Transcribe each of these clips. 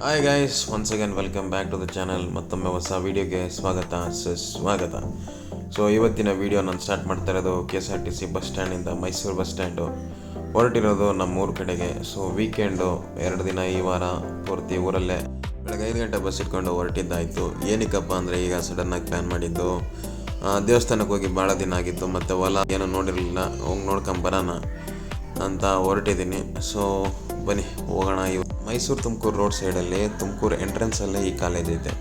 Hi guys, once again welcome back to the channel. ಮತ್ತೊಮ್ಮೆ ಹೊಸ ವೀಡಿಯೋಗೆ ಸ್ವಾಗತ. ಸೊ ಇವತ್ತಿನ ವೀಡಿಯೋ ನಾನು ಸ್ಟಾರ್ಟ್ ಮಾಡ್ತಾ ಇರೋದು KSRTC ಬಸ್ ಸ್ಟ್ಯಾಂಡಿಂದ ಮೈಸೂರು ಬಸ್ ಸ್ಟ್ಯಾಂಡು ಹೊರಟಿರೋದು ನಮ್ಮೂರ ಕಡೆಗೆ. ಸೊ ವೀಕೆಂಡು 2 ದಿನ ಈ ವಾರ ಪೂರ್ತಿ ಊರಲ್ಲೇ. ಬೆಳಗ್ಗೆ 5 ಗಂಟೆ ಬಸ್ ಇಟ್ಕೊಂಡು ಹೊರಟಿದ್ದಾಯಿತು. ಏನಕ್ಕಪ್ಪ ಅಂದರೆ ಈಗ ಸಡನ್ನಾಗಿ ಪ್ಲ್ಯಾನ್ ಮಾಡಿದ್ದು, ದೇವಸ್ಥಾನಕ್ಕೆ ಹೋಗಿ ಭಾಳ ದಿನ ಆಗಿತ್ತು, ಮತ್ತು ಹೊಲ ಏನೂ ನೋಡಿರಲಿಲ್ಲ, ಹೋಗಿ ನೋಡ್ಕೊಂಬರೋಣ ಅಂತ ಹೊರಟಿದ್ದೀನಿ. ಸೊ ಬನ್ನಿ ಹೋಗೋಣ. ಮೈಸೂರು ತುಮಕೂರು ರೋಡ್ ಸೈಡಲ್ಲಿ ತುಮಕೂರು ಎಂಟ್ರೆನ್ಸಲ್ಲೇ ಈ ಕಾಲೇಜ್ ಐತೆ.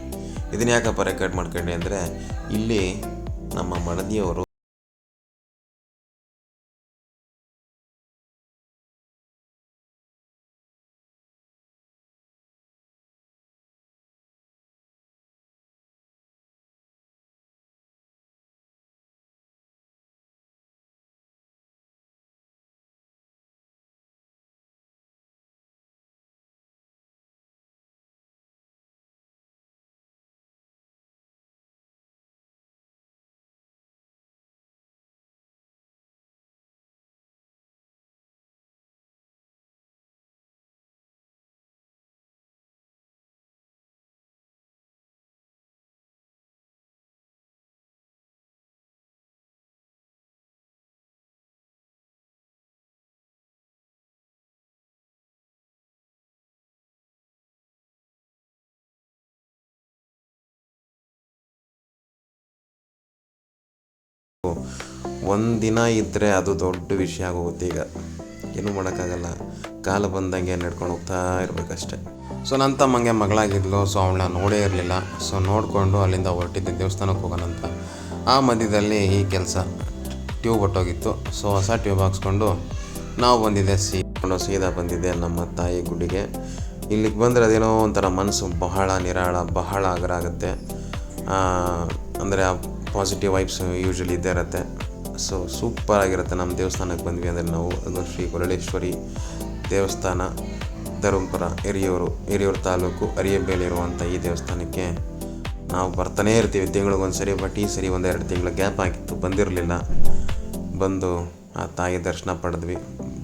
ಇದನ್ನ ಯಾಕಪ್ಪ ರೆಕಾರ್ಡ್ ಮಾಡ್ಕೊಂಡೆ ಅಂದರೆ, ಇಲ್ಲಿ ನಮ್ಮ ಮಡದಿಯವರು ಒಂದಿನ ಇದ್ದರೆ ಅದು ದೊಡ್ಡ ವಿಷಯ ಆಗೋಗುತ್ತೆ. ಈಗ ಏನೂ ಮಾಡೋಕ್ಕಾಗಲ್ಲ, ಕಾಲ ಬಂದಂಗೆ ನಡ್ಕೊಂಡು ಹೋಗ್ತಾ ಇರಬೇಕಷ್ಟೆ. ಸೊ ನನ್ನ ತಮ್ಮಂಗೆ ಮಗಳಾಗಿದ್ಲು, ಸೊ ಅವಳನ್ನ ನೋಡೇ ಇರಲಿಲ್ಲ. ಸೊ ನೋಡಿಕೊಂಡು ಅಲ್ಲಿಂದ ಹೊರಟಿದ್ದೆ ದೇವಸ್ಥಾನಕ್ಕೆ ಹೋಗೋಣಂತ. ಆ ಮಧ್ಯದಲ್ಲಿ ಈ ಕೆಲಸ ಟ್ಯೂಬ್ ಹೊಟ್ಟೋಗಿತ್ತು. ಸೊ ಹೊಸ ಟ್ಯೂಬ್ ಹಾಕ್ಸ್ಕೊಂಡು ನಾವು ಬಂದಿದ್ದೆ, ಸೀದಾ ಬಂದಿದ್ದೆ ನಮ್ಮ ತಾಯಿ ಗುಡಿಗೆ. ಇಲ್ಲಿಗೆ ಬಂದರೆ ಅದೇನೋ ಒಂಥರ ಮನಸ್ಸು ಬಹಳ ನಿರಾಳ, ಬಹಳ ಆಗರ ಆಗುತ್ತೆ. ಅಂದರೆ ಆ ಪಾಸಿಟಿವ್ ವೈಬ್ಸ್ ಯೂಶ್ವಲಿ ಇದ್ದೇ ಇರುತ್ತೆ. ಸೊ ಸೂಪರಾಗಿರುತ್ತೆ. ನಮ್ಮ ದೇವಸ್ಥಾನಕ್ಕೆ ಬಂದ್ವಿ ಅಂದರೆ ನಾವು, ಅದು ಶ್ರೀ ಕೊರಳೇಶ್ವರಿ ದೇವಸ್ಥಾನ, ಧರ್ಮಪುರ, ಹಿರಿಯೂರು ತಾಲೂಕು ಅರಿಯಬೇಲಿರುವಂಥ ಈ ದೇವಸ್ಥಾನಕ್ಕೆ ನಾವು ಬರ್ತಾನೇ ಇರ್ತೀವಿ ತಿಂಗಳಿಗೊಂದು ಸರಿ. ಬಟ್ ಈ ಸರಿ 1-2 ತಿಂಗಳ ಗ್ಯಾಪ್ ಆಗಿತ್ತು, ಬಂದಿರಲಿಲ್ಲ. ಬಂದು ಆ ತಾಯಿ ದರ್ಶನ ಪಡೆದ್ವಿ.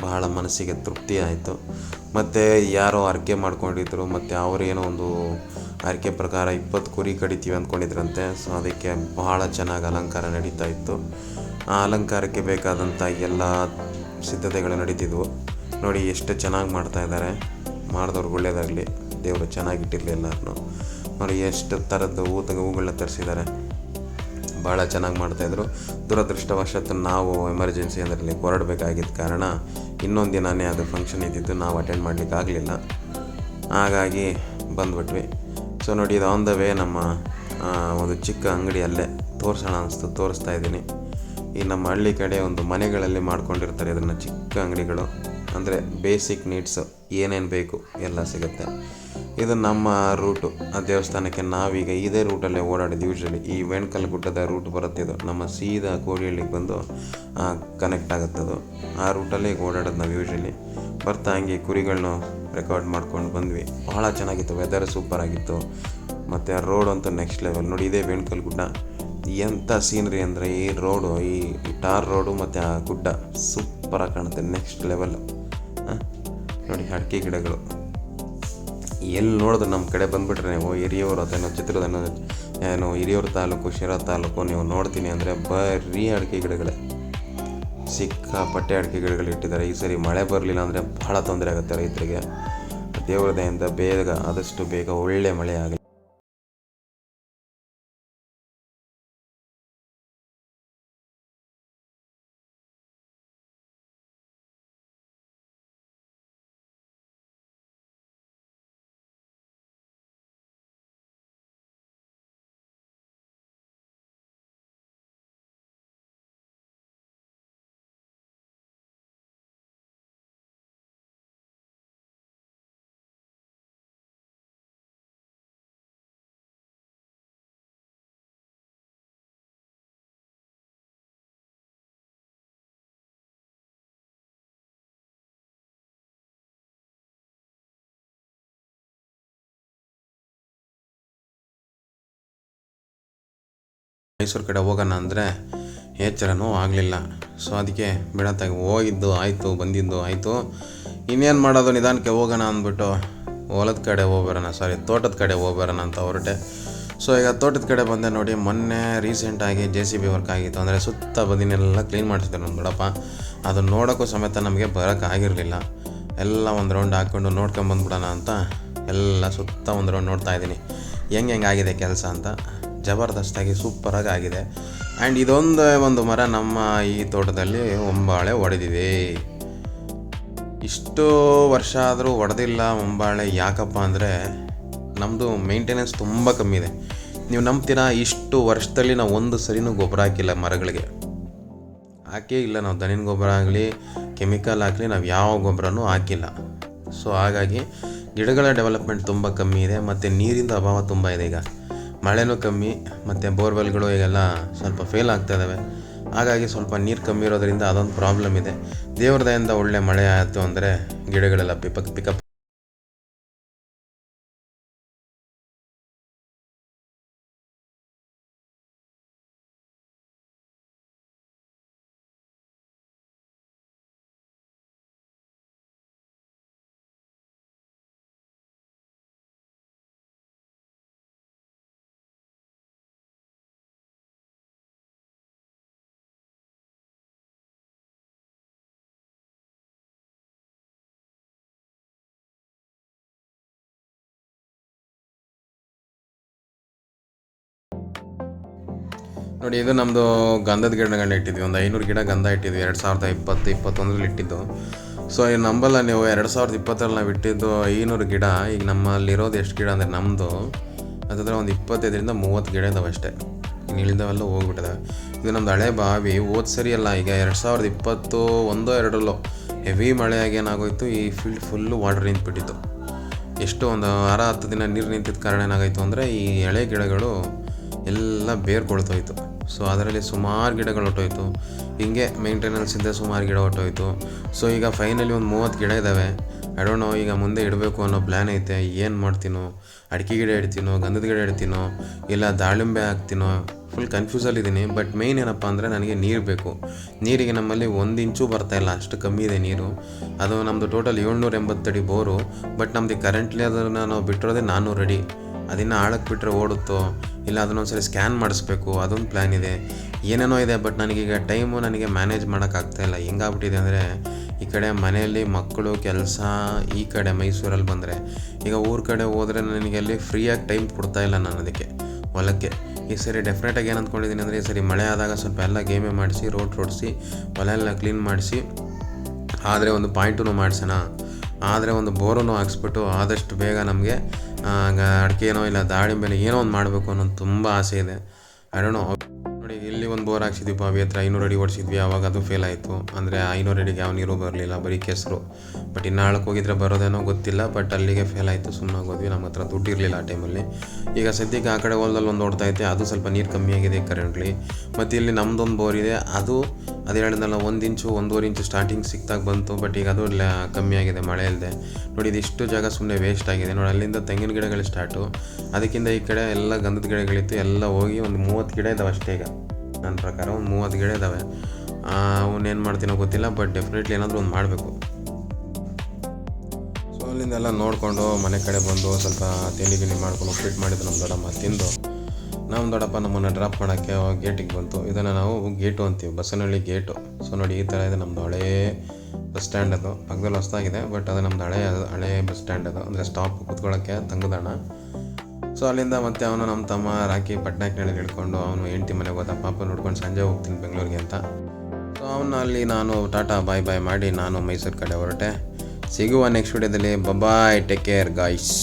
ಬಹಳ ಮನಸ್ಸಿಗೆ ತೃಪ್ತಿ ಆಯಿತು. ಮತ್ತು ಯಾರೋ ಹರಕೆ ಮಾಡ್ಕೊಂಡಿದ್ರು, ಮತ್ತು ಅವರೇನೋ ಒಂದು ಹರಕೆ ಪ್ರಕಾರ 20 ಕುರಿ ಕಡಿತೀವಿ ಅಂದ್ಕೊಂಡಿದ್ರಂತೆ. ಸೊ ಅದಕ್ಕೆ ಬಹಳ ಚೆನ್ನಾಗಿ ಅಲಂಕಾರ ನಡೀತಾ ಇತ್ತು. ಆ ಅಲಂಕಾರಕ್ಕೆ ಬೇಕಾದಂಥ ಎಲ್ಲ ಸಿದ್ಧತೆಗಳು ನಡೀತಿದ್ವು. ನೋಡಿ ಎಷ್ಟು ಚೆನ್ನಾಗಿ ಮಾಡ್ತಾಯಿದ್ದಾರೆ. ಮಾಡಿದವ್ರಿಗೆ ಒಳ್ಳೆಯದಾಗಲಿ, ದೇವರು ಚೆನ್ನಾಗಿಟ್ಟಿರಲಿ ಎಲ್ಲರನ್ನೂ. ನೋಡಿ ಎಷ್ಟು ಥರದ್ದು ಹೂಗಳನ್ನ ತರಿಸಿದ್ದಾರೆ, ಭಾಳ ಚೆನ್ನಾಗಿ ಮಾಡ್ತಾಯಿದ್ರು. ದುರದೃಷ್ಟವಶಾತ್ ನಾವು ಎಮರ್ಜೆನ್ಸಿ ಅದರಲ್ಲಿ ಹೊರಡಬೇಕಾಗಿದ್ದ ಕಾರಣ ಇನ್ನೊಂದು ದಿನವೇ ಅದು ಫಂಕ್ಷನ್ ಇದ್ದಿದ್ದು, ನಾವು ಅಟೆಂಡ್ ಮಾಡಲಿಕ್ಕಾಗಲಿಲ್ಲ. ಹಾಗಾಗಿ ಬಂದುಬಿಟ್ವಿ. ಸೊ ನೋಡಿ, ಇದು ಆನ್ ದ ವೇ ನಮ್ಮ ಒಂದು ಚಿಕ್ಕ ಅಂಗಡಿ ಅಲ್ಲೇ ತೋರಿಸೋಣ ಅನಿಸ್ತು, ತೋರಿಸ್ತಾ ಇದ್ದೀನಿ. ಈ ನಮ್ಮ ಹಳ್ಳಿ ಕಡೆ ಒಂದು ಮನೆಗಳಲ್ಲಿ ಮಾಡ್ಕೊಂಡಿರ್ತಾರೆ ಇದನ್ನು, ಚಿಕ್ಕ ಅಂಗಡಿಗಳು. ಅಂದರೆ ಬೇಸಿಕ್ ನೀಡ್ಸು ಏನೇನು ಬೇಕು ಎಲ್ಲ ಸಿಗುತ್ತೆ. ಇದು ನಮ್ಮ ರೂಟು, ಆ ದೇವಸ್ಥಾನಕ್ಕೆ ನಾವೀಗ ಇದೇ ರೂಟಲ್ಲೇ ಓಡಾಡಿದ್ದು. ಯೂಶ್ವಲಿ ಈ ವೆಣ್ಕಲ್ ಗುಡ್ಡದ ರೂಟ್ ಬರುತ್ತಿದ್ದು, ನಮ್ಮ ಸೀದಾ ಕೋಡಿಹಳ್ಳಿಗೆ ಬಂದು ಕನೆಕ್ಟ್ ಆಗುತ್ತದು. ಆ ರೂಟಲ್ಲೇ ಓಡಾಡೋದು ನಾವು ಯೂಶ್ವಲಿ. ಬರ್ತಾ ಹಂಗೆ ಕುರಿಗಳನ್ನ ರೆಕಾರ್ಡ್ ಮಾಡ್ಕೊಂಡು ಬಂದ್ವಿ. ಭಾಳ ಚೆನ್ನಾಗಿತ್ತು, ವೆದರ್ ಸೂಪರಾಗಿತ್ತು. ಮತ್ತು ಆ ರೋಡ್ ಅಂತೂ ನೆಕ್ಸ್ಟ್ ಲೆವೆಲ್. ನೋಡಿ, ಇದೇ ವೆಣ್ಕಲ್ ಗುಡ್ಡ. ಎಂಥ ಸೀನರಿ ಅಂದರೆ ಈ ರೋಡು, ಈ ಟಾರ್ ರೋಡು ಮತ್ತು ಆ ಗುಡ್ಡ ಸೂಪರಾಗಿ ಕಾಣುತ್ತೆ, ನೆಕ್ಸ್ಟ್ ಲೆವೆಲ್. ನೋಡಿ ಅಡಿಕೆ ಗಿಡಗಳು ಎಲ್ಲಿ ನೋಡಿದ್ರು ನಮ್ಮ ಕಡೆ ಬಂದುಬಿಟ್ರೆ ನೀವು ಹಿರಿಯೂರು ಅಥವಾ ಚಿತ್ರದುರ್ಗ ಏನು ಹಿರಿಯೂರು ತಾಲೂಕು, ಶಿರಾ ತಾಲೂಕು ನೀವು ನೋಡ್ತೀನಿ ಅಂದರೆ ಬರೀ ಅಡಿಕೆ ಗಿಡಗಳೇ, ಸಿಕ್ಕಾಪಟ್ಟೆ ಅಡಿಕೆ ಗಿಡಗಳು ಇಟ್ಟಿದ್ದಾರೆ. ಈ ಸರಿ ಮಳೆ ಬರಲಿಲ್ಲ ಅಂದರೆ ಭಾಳ ತೊಂದರೆ ಆಗುತ್ತೆ ರೈತರಿಗೆ. ದೇವ್ರ ದಯೆಯಿಂದ ಆದಷ್ಟು ಬೇಗ ಒಳ್ಳೆ ಮಳೆ ಆಗಲಿ. ಮೈಸೂರು ಕಡೆ ಹೋಗೋಣ ಅಂದರೆ ಎಚ್ಚರನೂ ಆಗಲಿಲ್ಲ. ಸೊ ಅದಕ್ಕೆ ಬಿಡತ್ತಾಗಿ ಹೋಗಿದ್ದು ಆಯಿತು, ಬಂದಿದ್ದು ಆಯಿತು, ಇನ್ನೇನು ಮಾಡೋದು, ನಿಧಾನಕ್ಕೆ ಹೋಗೋಣ ಅಂದ್ಬಿಟ್ಟು ಹೊಲದ ಕಡೆ ಹೋಗ್ಬರೋಣ, ತೋಟದ ಕಡೆ ಹೋಗ್ಬರೋಣ ಅಂತ ಹೊರಟೆ. ಸೊ ಈಗ ತೋಟದ ಕಡೆ ಬಂದೆ ನೋಡಿ. ಮೊನ್ನೆ ರೀಸೆಂಟಾಗಿ JCB ವರ್ಕ್ ಆಗಿತ್ತು, ಅಂದರೆ ಸುತ್ತ ಬದಿನೆಲ್ಲ ಕ್ಲೀನ್ ಮಾಡಿಸಿದ್ರು ನಮ್ಮ ದೊಡ್ಡಪ್ಪ. ಅದನ್ನು ನೋಡೋಕ್ಕೂ ಸಮೇತ ನಮಗೆ ಬರೋಕ್ಕಾಗಿರಲಿಲ್ಲ. ಎಲ್ಲ ಒಂದು ರೌಂಡ್ ಹಾಕ್ಕೊಂಡು ನೋಡ್ಕೊಂಬಂದ್ಬಿಡೋಣ ಅಂತ ಎಲ್ಲ ಸುತ್ತ ಒಂದು ರೌಂಡ್ ನೋಡ್ತಾ ಇದ್ದೀನಿ ಹೆಂಗೆ ಆಗಿದೆ ಕೆಲಸ ಅಂತ. ಜಬರ್ದಸ್ತಾಗಿ ಸೂಪರಾಗಿ ಆಗಿದೆ. ಆ್ಯಂಡ್ ಇದೊಂದು ಒಂದು ಮರ ನಮ್ಮ ಈ ತೋಟದಲ್ಲಿ ಹೊಂಬಾಳೆ ಹೊಡೆದಿದೆ. ಇಷ್ಟು ವರ್ಷ ಆದರೂ ಹೊಡೆದಿಲ್ಲ ಹೊಂಬಾಳೆ. ಯಾಕಪ್ಪ ಅಂದರೆ ನಮ್ಮದು ಮೇಂಟೆನೆನ್ಸ್ ತುಂಬ ಕಮ್ಮಿ ಇದೆ. ನೀವು ನಂಬ್ತೀರಾ, ಇಷ್ಟು ವರ್ಷದಲ್ಲಿ ನಾವು ಒಂದು ಸರಿನೂ ಗೊಬ್ಬರ ಹಾಕಿಲ್ಲ ಮರಗಳಿಗೆ. ಹಾಕೇ ಇಲ್ಲ ನಾವು. ದನಿನ ಗೊಬ್ಬರ ಆಗಲಿ ಕೆಮಿಕಲ್ ಆಗಲಿ ನಾವು ಯಾವ ಗೊಬ್ಬರನೂ ಹಾಕಿಲ್ಲ. ಸೊ ಹಾಗಾಗಿ ಗಿಡಗಳ ಡೆವಲಪ್ಮೆಂಟ್ ತುಂಬ ಕಮ್ಮಿ ಇದೆ, ಮತ್ತು ನೀರಿಂದ ಅಭಾವ ತುಂಬ ಇದೆ. ಈಗ ಮಳೆನೂ ಕಮ್ಮಿ, ಮತ್ತು ಬೋರ್ವೆಲ್ಗಳು ಈಗೆಲ್ಲ ಸ್ವಲ್ಪ ಫೇಲ್ ಆಗ್ತಾಯಿದ್ದಾವೆ. ಹಾಗಾಗಿ ಸ್ವಲ್ಪ ನೀರು ಕಮ್ಮಿ ಇರೋದ್ರಿಂದ ಅದೊಂದು ಪ್ರಾಬ್ಲಮ್ ಇದೆ. ದೇವ್ರ ದಯೆಯಿಂದ ಒಳ್ಳೆ ಮಳೆ ಆಯಿತು ಅಂದರೆ ಗಿಡಗಳೆಲ್ಲ ಪಿಕಪ್. ನೋಡಿ, ಇದು ನಮ್ಮದು ಗಂಧದ ಗಿಡಗಳನ್ನ ಇಟ್ಟಿದ್ವಿ. ಒಂದು 500 ಗಿಡ ಗಂಧ ಇಟ್ಟಿದ್ವಿ 2020-21 ಇಟ್ಟಿದ್ದು. ಸೊ ಈ ನಂಬಲ್ಲ ನೀವು, 2020 ನಾವು ಇಟ್ಟಿದ್ದು 500 ಗಿಡ. ಈಗ ನಮ್ಮಲ್ಲಿರೋದು ಎಷ್ಟು ಗಿಡ ಅಂದರೆ ನಮ್ಮದು ಅದಾದರೆ ಒಂದು 25-30 ಗಿಡ ಇದ್ದಾವೆ ಅಷ್ಟೇ. ಇನ್ನು ಇಳಿದವೆಲ್ಲ ಹೋಗ್ಬಿಟ್ಟಿದ್ದಾವೆ. ಇದು ನಮ್ಮದು ಹಳೆ ಬಾವಿ. ಸರಿ ಅಲ್ಲ, ಈಗ 2021-2 ಹೆವಿ ಮಳೆಯಾಗಿ ಏನಾಗೋಯ್ತು, ಈ ಫೀಲ್ಡ್ ಫುಲ್ಲು ವಾಟರ್ ನಿಂತುಬಿಟ್ಟಿತ್ತು. ಎಷ್ಟು ಒಂದು 6-10 ದಿನ ನೀರು ನಿಂತಿದ್ದ ಕಾರಣ ಏನಾಗೋಯ್ತು ಅಂದರೆ ಈ ಎಳೆ ಗಿಡಗಳು ಎಲ್ಲ ಬೇರ್ಕೊಳ್ತೋಯ್ತು. ಸೊ ಅದರಲ್ಲಿ ಸುಮಾರು ಗಿಡಗಳು ಹೊಟ್ಟೋಯ್ತು. ಹಿಂಗೆ ಮೇಂಟೆನೆನ್ಸಿಂದ ಸುಮಾರು ಗಿಡ ಹೊಟ್ಟೋಯ್ತು. ಸೊ ಈಗ ಫೈನಲಿ ಒಂದು 30 ಗಿಡ ಇದ್ದಾವೆ. ಐ ಡೋಂಟ್ ನೋ, ಈಗ ಮುಂದೆ ಇಡಬೇಕು ಅನ್ನೋ ಪ್ಲ್ಯಾನ್ ಐತೆ. ಏನು ಮಾಡ್ತೀನೋ, ಅಡಿಕೆ ಗಿಡ ಇಡ್ತೀನೋ, ಗಂಧದ ಗಿಡ ಇಡ್ತೀನೋ, ಇಲ್ಲ ದಾಳಿಂಬೆ ಹಾಕ್ತೀನೋ, ಫುಲ್ ಕನ್ಫ್ಯೂಸಲ್ಲಿದ್ದೀನಿ. ಬಟ್ ಮೇಯ್ನ್ ಏನಪ್ಪ ಅಂದರೆ ನನಗೆ ನೀರು ಬೇಕು. ನೀರಿಗೆ ನಮ್ಮಲ್ಲಿ 1 ಇಂಚು ಬರ್ತಾಯಿಲ್ಲ, ಅಷ್ಟು ಕಮ್ಮಿ ಇದೆ ನೀರು. ಅದು ನಮ್ಮದು ಟೋಟಲ್ 780 ಅಡಿ ಬೋರು. ಬಟ್ ನಮ್ಮದು ಕರೆಂಟ್ಲಿ ಅದನ್ನು ನಾವು ಬಿಟ್ಟಿರೋದೇ 400 ಅಡಿ. ಅದನ್ನು ಆಳಕ್ಕೆ ಬಿಟ್ಟರೆ ಓಡುತ್ತೋ ಇಲ್ಲ ಅದನ್ನೊಂದ್ಸರಿ ಸ್ಕ್ಯಾನ್ ಮಾಡಿಸ್ಬೇಕು, ಅದೊಂದು ಪ್ಲ್ಯಾನ್ ಇದೆ. ಏನೇನೋ ಇದೆ. ಬಟ್ ನನಗೀಗ ಟೈಮು ನನಗೆ ಮ್ಯಾನೇಜ್ ಮಾಡೋಕ್ಕಾಗ್ತಾಯಿಲ್ಲ. ಹೆಂಗಾಗ್ಬಿಟ್ಟಿದೆ ಅಂದರೆ ಈ ಕಡೆ ಮನೆಯಲ್ಲಿ ಮಕ್ಕಳು ಕೆಲಸ, ಈ ಕಡೆ ಮೈಸೂರಲ್ಲಿ ಬಂದರೆ, ಈಗ ಊರ ಕಡೆ ಹೋದರೆ ನನಗೆ ಅಲ್ಲಿ ಫ್ರೀಯಾಗಿ ಟೈಮ್ ಕೊಡ್ತಾಯಿಲ್ಲ ನಾನು ಅದಕ್ಕೆ ಹೊಲಕ್ಕೆ. ಈ ಸರಿ ಡೆಫಿನೆಟಾಗಿ ಏನು ಅಂದ್ಕೊಂಡಿದ್ದೀನಿ ಅಂದರೆ, ಈ ಸರಿ ಮಳೆ ಆದಾಗ ಸ್ವಲ್ಪ ಎಲ್ಲ ಗೇಮೆ ಮಾಡಿಸಿ, ರೋಡ್ ಹೊಡಿಸಿ, ಹೊಲ ಎಲ್ಲ ಕ್ಲೀನ್ ಮಾಡಿಸಿ, ಆದರೆ ಒಂದು ಪಾಯಿಂಟೂ ಮಾಡಿಸೋಣ, ಆದರೆ ಒಂದು ಬೋರನ್ನು ಹಾಕ್ಸ್ಬಿಟ್ಟು ಆದಷ್ಟು ಬೇಗ ನಮಗೆ ಅಡಿಕೆನೋ ಇಲ್ಲ ದಾಳಿಂಬೆನೋ ಏನೋ ಒಂದು ಮಾಡಬೇಕು ಅನ್ನೋದು ತುಂಬ ಆಸೆ ಇದೆ. I don't know. ನೋಡಿ, ಇಲ್ಲಿ ಒಂದು ಬೋರ್ ಹಾಕ್ಸಿದ್ವಿ ಬಾವಿ ಹತ್ರ, 500 ಅಡಿ ಓಡಿಸಿದ್ವಿ. ಆವಾಗ ಅದು ಫೇಲ್ ಆಯಿತು. ಅಂದರೆ 500 ಅಡಿಗೆ ಯಾವ ನೀರು ಬರಲಿಲ್ಲ, ಬರೀ ಕೆಸರು. ಬಟ್ ಇನ್ನು ಆಳಕ್ಕೆ ಹೋಗಿದ್ರೆ ಬರೋದೇನೋ ಗೊತ್ತಿಲ್ಲ. ಬಟ್ ಅಲ್ಲಿಗೆ ಫೇಲ್ ಆಯಿತು, ಸುಮ್ಮನೆ ಹೋದ್ವಿ. ನಮ್ಮ ಹತ್ರ ದುಡ್ಡು ಇರಲಿಲ್ಲ ಆ ಟೈಮಲ್ಲಿ. ಈಗ ಸದ್ಯಕ್ಕೆ ಆ ಕಡೆ ಹೊಲದಲ್ಲಿ ಒಂದು ಓಡ್ತಾ ಐತೆ, ಅದು ಸ್ವಲ್ಪ ನೀರು ಕಮ್ಮಿ ಆಗಿದೆ ಕರೆಂಟ್ಲಿ. ಮತ್ತು ಇಲ್ಲಿ ನಮ್ಮದೊಂದು ಬೋರ್ ಇದೆ, ಅದು ಹೇಳಿದ್ನಲ್ಲ 1 ಇಂಚು 1.5 ಇಂಚು ಸ್ಟಾರ್ಟಿಂಗ್ ಸಿಕ್ತಾಗ ಬಂತು. ಬಟ್ ಈಗ ಅದು ಕಮ್ಮಿ ಆಗಿದೆ ಮಳೆ ಇಲ್ಲದೆ. ನೋಡಿ, ಇದಿಷ್ಟು ಜಾಗ ಸುಮ್ಮನೆ ವೇಸ್ಟ್ ಆಗಿದೆ. ನೋಡಿ, ಅಲ್ಲಿಂದ ತೆಂಗಿನ ಗಿಡಗಳು ಸ್ಟಾರ್ಟು, ಅದಕ್ಕಿಂತ ಈ ಕಡೆ ಎಲ್ಲ ಗಂಧದ ಗಿಡಗಳಿತ್ತು, ಎಲ್ಲ ಹೋಗಿ ಒಂದು 30 ಗಿಡ ಇದ್ದಾವೆ ಅಷ್ಟೇ. ಈಗ ನನ್ನ ಪ್ರಕಾರ ಒಂದು 30 ಗಿಡ ಇದ್ದಾವೆ. ಅವನ್ನೇನು ಮಾಡ್ತೀನೋ ಗೊತ್ತಿಲ್ಲ. ಬಟ್ ಡೆಫಿನೆಟ್ಲಿ ಏನಾದರೂ ಒಂದು ಮಾಡಬೇಕು. ಸೊ ಅಲ್ಲಿಂದೆಲ್ಲ ನೋಡಿಕೊಂಡು ಮನೆ ಕಡೆ ಬಂದು ಸ್ವಲ್ಪ ತಿಂಡಿ ಮಾಡ್ಕೊಂಡು ಉಪ್ಪಿಟ್ಟು ಮಾಡಿದ್ದು ನಮ್ಮ ದೊಡ್ಡಮ್ಮ ತಿಂದು, ನಮ್ಮ ದೊಡ್ಡಪ್ಪ ನಮ್ಮನ್ನು ಡ್ರಾಪ್ ಮಾಡೋಕ್ಕೆ ಗೇಟಿಗೆ ಬಂತು. ಇದನ್ನು ನಾವು ಗೇಟು ಅಂತೀವಿ, ಬಸವನಹಳ್ಳಿ ಗೇಟು. ಸೊ ನೋಡಿ, ಈ ಥರ ಇದೆ ನಮ್ಮದು ಹಳೇ ಬಸ್ ಸ್ಟ್ಯಾಂಡ್. ಅದು ಪಕ್ಕದಲ್ಲಿ ಹೊಸದಾಗಿದೆ, ಬಟ್ ಅದು ನಮ್ಮದು ಹಳೇ ಬಸ್ ಸ್ಟ್ಯಾಂಡ್. ಅದು ಅಂದರೆ ಸ್ಟಾಪ್ ಕೂತ್ಕೊಳ್ಳೋಕ್ಕೆ ತಂಗುದಾಣ. ಸೊ ಅಲ್ಲಿಂದ ಮತ್ತೆ ಅವನು ನಮ್ಮ ತಮ್ಮ ರಾಕಿ ಪಟ್ನಾಯಕ್ನಲ್ಲಿ ಹಿಡ್ಕೊಂಡು ಅವನು ಹೆಂಡತಿ ಮನೆಗೆ ಹೋದ. ಪಾಪ ನೋಡ್ಕೊಂಡು ಸಂಜೆ ಹೋಗ್ತೀನಿ ಬೆಂಗಳೂರಿಗೆ ಅಂತ. ಸೊ ಅವನ್ನ ಅಲ್ಲಿ ನಾನು ಟಾಟಾ ಬಾಯ್ ಮಾಡಿ ನಾನು ಮೈಸೂರು ಕಡೆ ಹೊರಟೆ. ಸಿಗುವ ನೆಕ್ಸ್ಟ್ ವಿಡಿಯೋದಲ್ಲಿ. ಬಾಯ್, ಟೇಕ್ ಕೇರ್ ಗಾಯ್ಸ್.